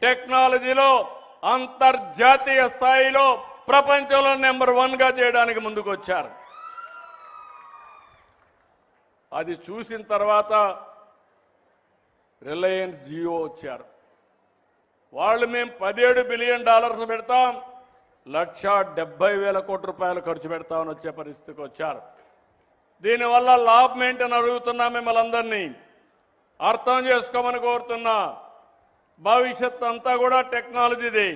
టెక్నాలజీలో అంతర్జాతీయ స్థాయిలో ప్రపంచంలో నెంబర్ 1 గా చేయడానికి ముందుకు వచ్చారు. అది చూసిన తర్వాత రిలయన్స్ జియో వచ్చారు. వాళ్ళు మేము $17 బిలియన్ పెడతాం, 1,70,000 కోట్ల రూపాయలు ఖర్చు పెడతామని వచ్చే పరిస్థితికి వచ్చారు. దీనివల్ల లాభం ఏంటని అడుగుతున్నా, మిమ్మల్ని అందరినీ అర్థం చేసుకోమని కోరుతున్నా. భవిష్యత్ అంతా కూడా టెక్నాలజీది,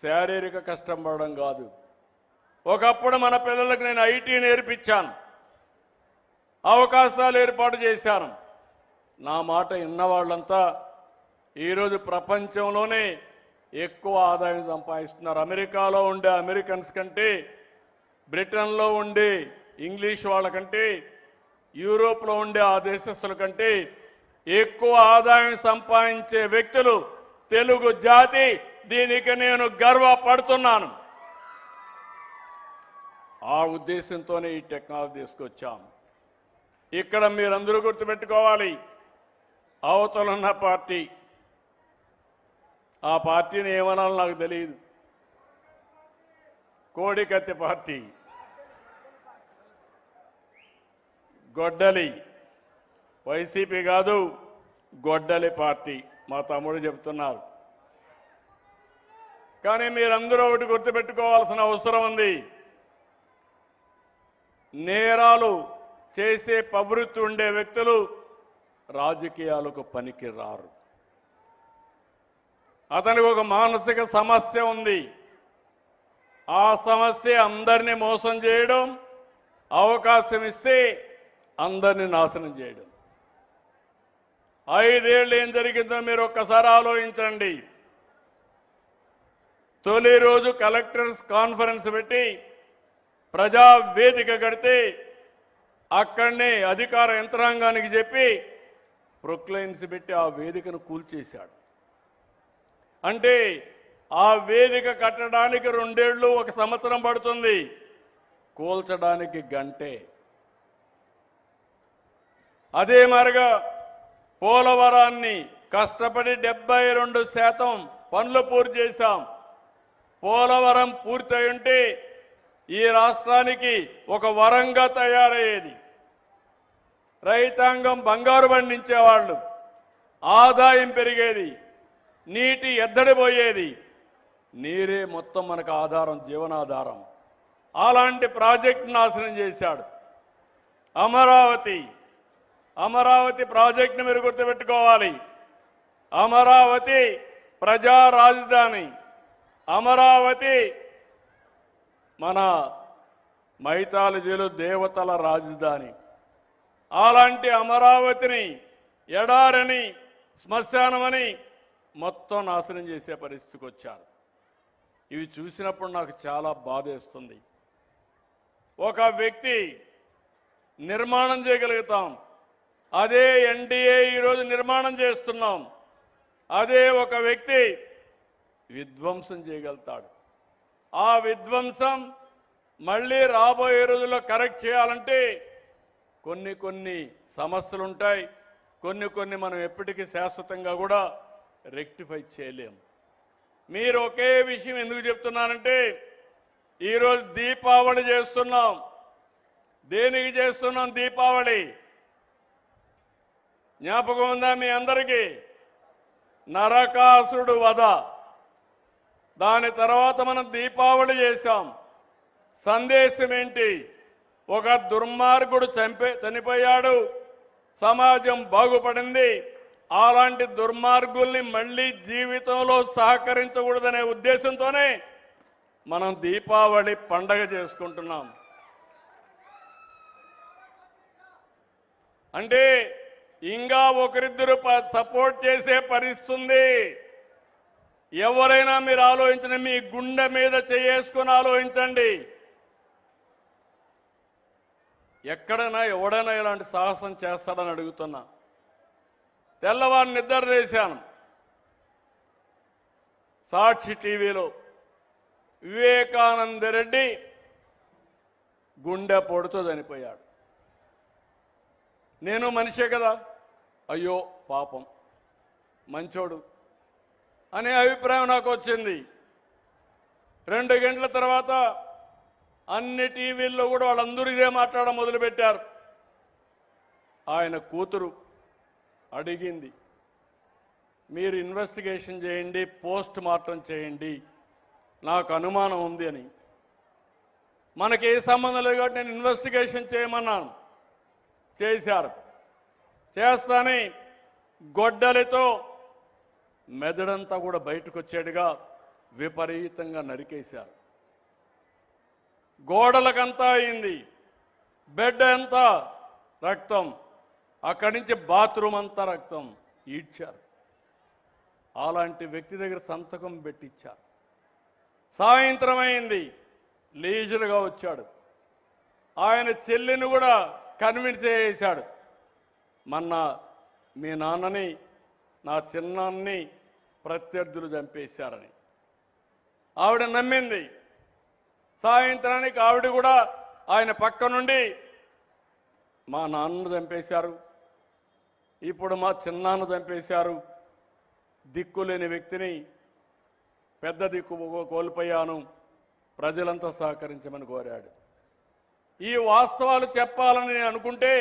శారీరక కష్టం పడడం కాదు. ఒకప్పుడు మన పిల్లలకు నేను ఐటీ నేర్పించాను, అవకాశాలు ఏర్పాటు చేశాను. నా మాట విన్న వాళ్ళంతా ఈరోజు ప్రపంచంలోనే ఎక్కువ ఆదాయం సంపాదిస్తున్నారు. అమెరికాలో ఉండే అమెరికన్స్ కంటే, బ్రిటన్లో ఉండే ఇంగ్లీష్ వాళ్ళకంటే, యూరోప్లో ఉండే ఆ దేశస్తుల కంటే ఎక్కువ ఆదాయం సంపాదించే వ్యక్తులు తెలుగు జాతి. దీనికి నేను గర్వపడుతున్నాను. ఆ ఉద్దేశంతోనే ఈ టెక్నాలజీ తీసుకొచ్చాం. ఇక్కడ మీరందరూ గుర్తుపెట్టుకోవాలి, అవతలున్న పార్టీ, ఆ పార్టీని ఏమనాలో నాకు తెలియదు, కోడికత్తి పార్టీ, గొడ్డలి, వైసీపీ కాదు గొడ్డలి పార్టీ, మా తమ్ముడు చెప్తున్నారు. కానీ మీరందరూ ఒకటి గుర్తుపెట్టుకోవాల్సిన అవసరం ఉంది. నేరాలు చేసే ప్రవృత్తి ఉండే వ్యక్తులు రాజకీయాలకు పనికి రారు. అతనికి ఒక మానసిక సమస్య ఉంది. ఆ సమస్య అందరినీ మోసం చేయడం, అవకాశం ఇస్తే అందరినీ నాశనం చేయడం. 5 ఏళ్ళు ఏం జరిగిందో మీరు ఒక్కసారి ఆలోచించండి. తొలి రోజు కలెక్టర్స్ కాన్ఫరెన్స్ పెట్టి ప్రజా వేదిక కడితే అక్కడనే అధికార యంత్రాంగానికి చెప్పి ప్రొక్లైన్స్ పెట్టి ఆ వేదికను కూల్చేశాడు. అంటే ఆ వేదిక కట్టడానికి 2 ఏళ్ళు 1 సంవత్సరం పడుతుంది, కూల్చడానికి గంటే. అదే మరిగా పోలవరాన్ని కష్టపడి 72% పనులు పూర్తి చేశాం. పోలవరం పూర్తయి ఉంటే ఈ రాష్ట్రానికి ఒక వరంగా తయారయ్యేది. రైతాంగం బంగారు పండించేవాళ్ళు, ఆదాయం పెరిగేది, నీటి ఎద్దడిపోయేది. నీరే మొత్తం మనకు ఆధారం, జీవనాధారం. అలాంటి ప్రాజెక్టు నాశనం చేశాడు. అమరావతి ప్రాజెక్టును మీరు గుర్తుపెట్టుకోవాలి. అమరావతి ప్రజా రాజధాని, అమరావతి మన మైథాలజీలో దేవతల రాజధాని. అలాంటి అమరావతిని ఎడారని, శ్మశానమని మొత్తం నాశనం చేసే పరిస్థితికి వచ్చారు. ఇవి చూసినప్పుడు నాకు చాలా బాధేస్తుంది. ఒక వ్యక్తి నిర్మాణం చేయగలుగుతాం, అదే ఎన్డీఏ ఈరోజు నిర్మాణం చేస్తున్నాం. అదే ఒక వ్యక్తి విధ్వంసం చేయగలుగుతాడు. ఆ విధ్వంసం మళ్ళీ రాబోయే రోజుల్లో కరెక్ట్ చేయాలంటే కొన్ని సమస్యలు ఉంటాయి, కొన్ని మనం ఎప్పటికీ శాశ్వతంగా కూడా రెక్టిఫై చేయలేం. మీరు ఒకే విషయం ఎందుకు చెప్తున్నానంటే, ఈరోజు దీపావళి చేస్తున్నాం. దేనికి చేస్తున్నాం దీపావళి? జ్ఞాపకం ఉందా మీ అందరికీ? నరకాసురుడు వధ. దాని తర్వాత మనం దీపావళి చేశాం. సందేశం ఏంటి? ఒక దుర్మార్గుడు చనిపోయాడు, సమాజం బాగుపడింది. అలాంటి దుర్మార్గుల్ని మళ్ళీ జీవితంలో సహకరించకూడదనే ఉద్దేశంతోనే మనం దీపావళి పండగ చేసుకుంటున్నాం. అంటే ఇంకా ఒకరిద్దరు సపోర్ట్ చేసే పరిస్థితి. ఎవరైనా మీరు ఆలోచించండి, మీ గుండె మీద చేసుకుని ఆలోచించండి. ఎక్కడైనా ఎవడైనా ఇలాంటి సాహసం చేస్తాడని అడుగుతున్నా. తెల్లవారు నిద్ర చేశాను, సాక్షి టీవీలో వివేకానంద రెడ్డి గుండె పొడుతో చనిపోయాడు. నేను మనిషే కదా, అయ్యో పాపం, మంచోడు, అనే అభిప్రాయం నాకు వచ్చింది. 2 గంటల తర్వాత అన్ని టీవీల్లో కూడా వాళ్ళందరూ ఇదే మాట్లాడడం మొదలుపెట్టారు. ఆయన కూతురు అడిగింది, మీరు ఇన్వెస్టిగేషన్ చేయండి, పోస్ట్ మార్టం చేయండి, నాకు అనుమానం ఉంది అని. మనకి ఏ సంబంధం లేదు కాబట్టి నేను ఇన్వెస్టిగేషన్ చేయమన్నాను. చేశారు. చేస్తానే గొడ్డలితో మెదడంతా కూడా బయటకు వచ్చేట్టుగా విపరీతంగా నరికేశారు. గోడలకంతా అయింది, బెడ్ అంతా రక్తం, అక్కడి నుంచి బాత్రూమ్ అంతా రక్తం ఈడ్చారు. అలాంటి వ్యక్తి దగ్గర సంతకం పెట్టించారు. సాయంత్రం అయింది, లీజులుగా వచ్చాడు. ఆయన చెల్లిని కూడా కన్విన్స్ చేశాడు, మొన్న మీ నాన్నని నా చిన్నాన్ని ప్రత్యర్థులు చంపేశారని. ఆవిడ నమ్మింది. సాయంత్రానికి ఆవిడ కూడా ఆయన పక్క నుండి మా నాన్నను చంపేశారు, ఇప్పుడు మా చిన్నాన్న చంపేశారు, దిక్కులేని వ్యక్తిని పెద్ద దిక్కు కోల్పోయాను, ప్రజలంతా సహకరించమని కోరాడు. ఈ వాస్తవాలు చెప్పాలని నేను అనుకుంటే